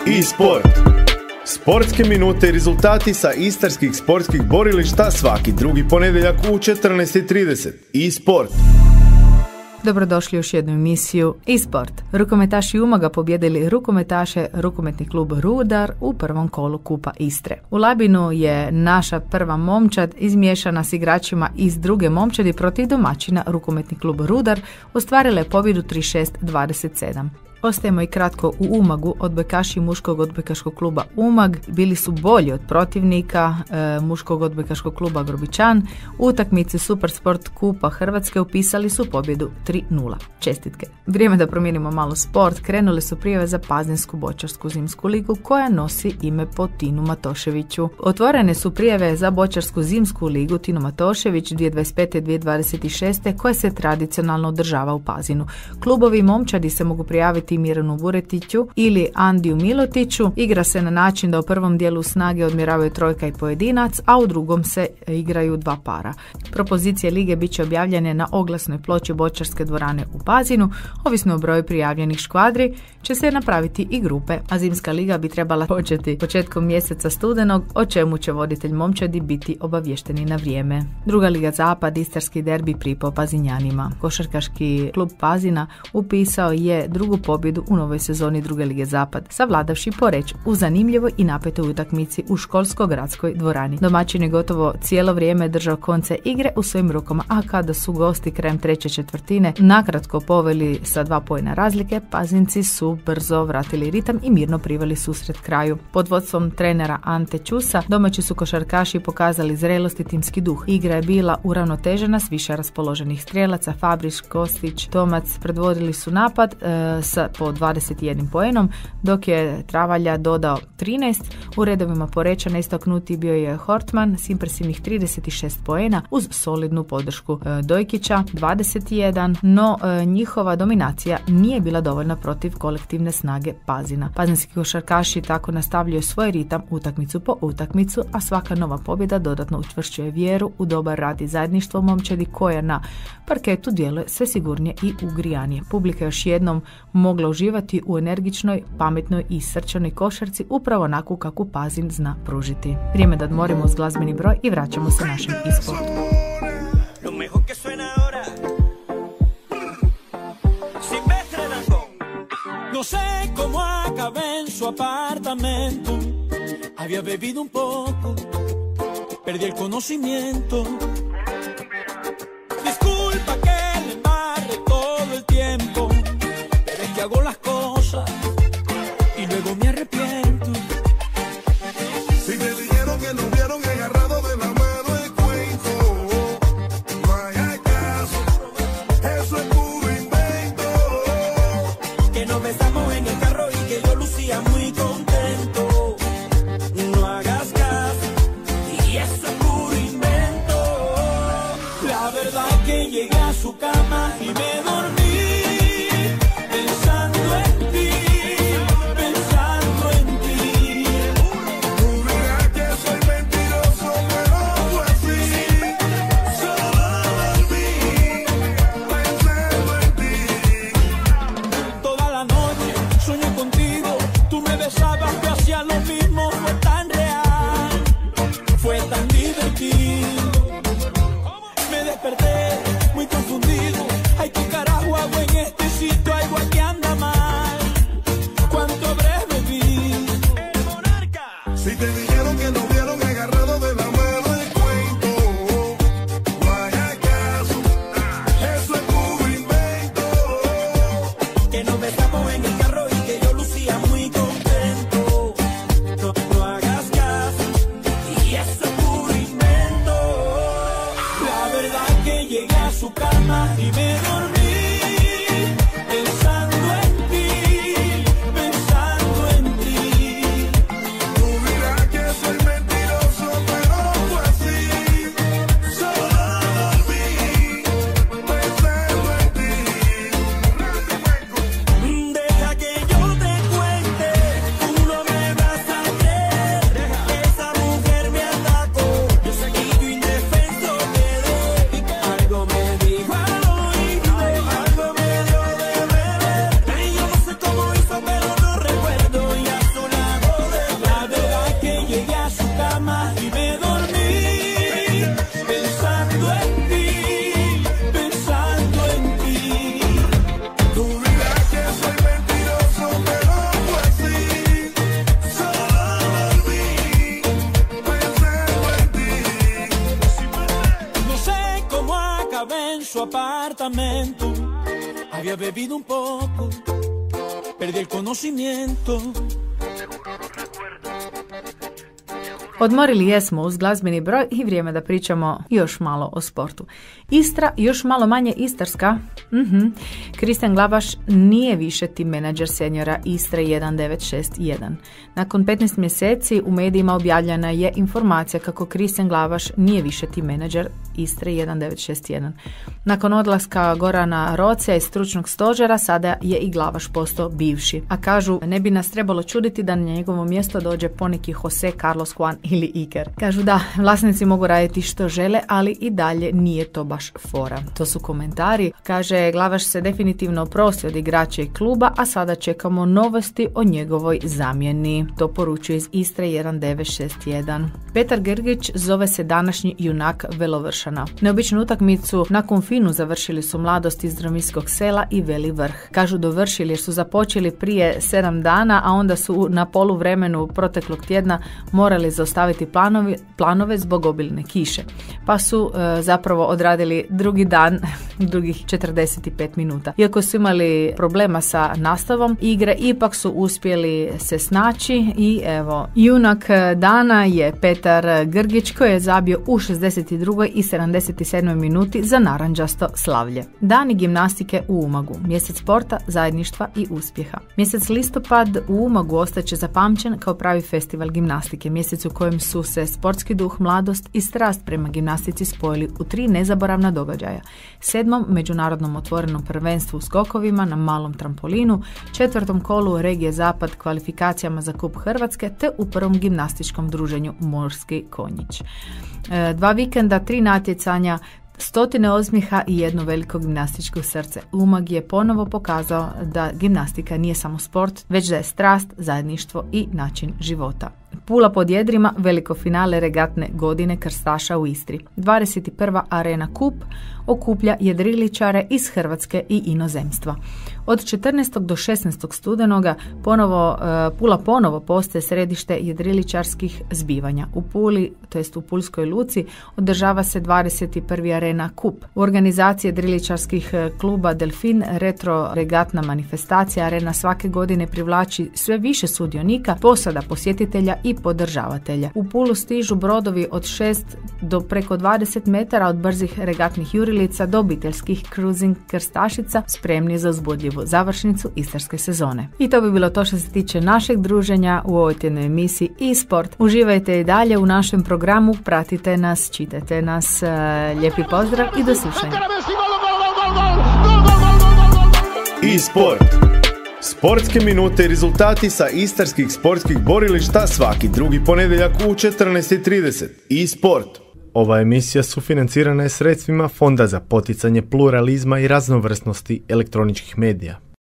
E-sport. Sportske minute i rezultati sa istarskih sportskih borilišta svaki drugi ponedjeljak u 14:30. E-sport. Dobrodošli u još jednu emisiju E-sport. Rukometaši Umaga pobjedili rukometaše rukometni klub Rudar u prvom kolu Kupa Istre. U Labinu je naša prva momčad izmiješana s igračima iz druge momčadi protiv domaćina rukometni klub Rudar ostvarila je pobjedu 36-27. Ostajemo i kratko u Umagu. Odbojkaši muškog odbojkaškog kluba Umag bili su bolji od protivnika muškog odbojkaškog kluba Grobičan. U utakmici Supersport Kupa Hrvatske upisali su pobjedu 3-0. Čestitke. Vrijeme da promijenimo malo sport. Krenule su prijave za Pazinsku boćarsku zimsku ligu koja nosi ime po Tinu Matoševiću. Otvorene su prijave za boćarsku zimsku ligu Tino Matošević 2025-2026 koja se tradicionalno održava u Pazinu. Klubovi momčadi se mogu prijaviti Miranu Buretiću ili Andiju Milotiću. Igra se na način da u prvom dijelu snage odmjeravaju trojka i pojedinac, a u drugom se igraju dva para. Propozicije lige bit će objavljene na oglasnoj ploči boćarske dvorane u Pazinu. Ovisno o broju prijavljenih škvadri će se napraviti i grupe, a zimska liga bi trebala početi početkom mjeseca studenog, o čemu će voditelj momčadi biti obavješteni na vrijeme. Druga liga Zapad, istarski derbi pripao Pazinjanima. Košarkaški klub Pazina upisao je drugu pobjedu u novoj sezoni druge lige Zapad, savladavši Poreć u zanimljivoj i napetoj utakmici u školsko-gradskoj dvorani. Domaćin je gotovo cijelo vrijeme držao konce igre u svojim rukama, a kada su gosti krajem treće četvrtine nakratko poveli sa 2 poena razlike, Pazinci su brzo vratili ritam i mirno priveli susret kraju. Pod vodstvom trenera Ante Ćusa domaći su košarkaši pokazali zrelost i timski duh. Igra je bila uravnotežena s više raspoloženih strijelaca. Fabriš, Kostić, Tomac predvodili su napad sa po 21 poenom, dok je Travalja dodao 13. U redovima Porečana istaknuti bio je Hortman s impresivnih 36 poena uz solidnu podršku Dojkića 21, no njihova dominacija nije bila dovoljna protiv kolektivne snage Pazina. Pazinski košarkaši tako nastavljaju svoj ritam utakmicu po utakmicu, a svaka nova pobjeda dodatno učvršćuje vjeru u dobar rad i zajedništvo momčadi koja na parketu djeluje sve sigurnije i ugrijanije. Publika još jednom mogla uživati u energičnoj, pametnoj i srčanoj košarci upravo onako kako Pazin zna pružiti. Vrijeme da odmorimo uz glazbeni broj i vraćamo se našem e-sportu. No sé cómo acabé en su apartamento. Había bebido un poco, perdí el conocimiento. Disculpa que le embarre todo el tiempo, pero es que hago las cosas y luego me arrepiento. Si te dijeron que nos vieron agarrados de la mano el cuento, no hagas caso, eso es puro invento. Que nos besamos en el carro y que yo lucía muy contento. No hagas caso, y eso es puro invento. La verdad que llegué a su cama y me dormí pensando en ti, pensando apartamento. Había bebido un poco, perdí el conocimiento. Odmorili jesmo uz glazbeni broj i vrijeme da pričamo još malo o sportu. Istra, još malo manje istarska. Kristijan Glavaš nije više tim menadžer seniora Istre 1961. Nakon 15 mjeseci u medijima objavljena je informacija kako Kristijan Glavaš nije više tim menadžer Istre 1961. Nakon odlaska Gorana Rocija iz stručnog stožera sada je i Glavaš postao bivši. A kažu, ne bi nas trebalo čuditi da na njegovo mjesto dođe poneki Jose Carlos Juan ili Iker. Kažu da, vlasnici mogu raditi što žele, ali i dalje nije to baš fora. To su komentari. Kaže, Glavaš se definitivno oprostio od igrača i kluba, a sada čekamo novosti o njegovoj zamjeni. To poručuje iz Istre 1961. Petar Grgić zove se današnji junak Velovršana. Neobičnu utakmicu na Konfinu završili su Mladost iz Dromiskog sela i Veli Vrh. Kažu dovršili jer su započeli prije 7 dana, a onda su na poluvremenu proteklog tjedna morali zaustaviti planove zbog obilne kiše. Pa su zapravo odradili drugi dan, drugih 45 minuta. Iako su imali problema sa nastavom igre, ipak su uspjeli se snaći i evo, junak dana je Petar Grgić koji je zabio u 62. i 77. minuti za naranđasto slavlje. Dani gimnastike u Umagu, mjesec sporta, zajedništva i uspjeha. Mjesec listopad u Umagu ostaće zapamćen kao pravi festival gimnastike, mjesec u kojem su se sportski duh, mladost i strast prema gimnastici spojili u 3 nezaboravna događaja. 7. međunarodnom otvorenom prvenstvu u skokovima na malom trampolinu, 4. kolu Regije Zapad kvalifikacijama za Kup Hrvatske te u prvom gimnastičkom druženju Morski konjić. 2 vikenda, 3 natjecanja, 100 osmiha i jedno veliko gimnastičko srce. Umag je ponovo pokazao da gimnastika nije samo sport, već da je strast, zajedništvo i način života. Pula pod jedrima, veliko finale regatne godine krstaša u Istri. 21. Arena Kup okuplja jedriličare iz Hrvatske i inozemstva. Od 14. do 16. studenoga Pula ponovo postaje središte jedriličarskih zbivanja. U Puli, to jest u Pulskoj luci, održava se 21. Arena Kup. U organizaciji jedriličarskih kluba Delfin retro regatna manifestacija arena svake godine privlači sve više sudionika, posada, posjetitelja i podržavatelja. U Pulu stižu brodovi od 6 do preko 20 metara od brzih regatnih jurilica do obiteljskih cruising krstašica spremni za uzbudljivu završnicu istarske sezone. I to bi bilo to što se tiče našeg druženja u ovoj tjednoj emisiji e-sport. Uživajte i dalje u našem programu, pratite nas, čitajte nas. Lijepi pozdrav i do slušanja. E-sport. Sportske minute i rezultati sa istarskih sportskih borilišta svaki drugi ponedjeljak u 14:30. E-sport. Ova emisija sufinancirana je sredstvima Fonda za poticanje pluralizma i raznovrsnosti elektroničkih medija.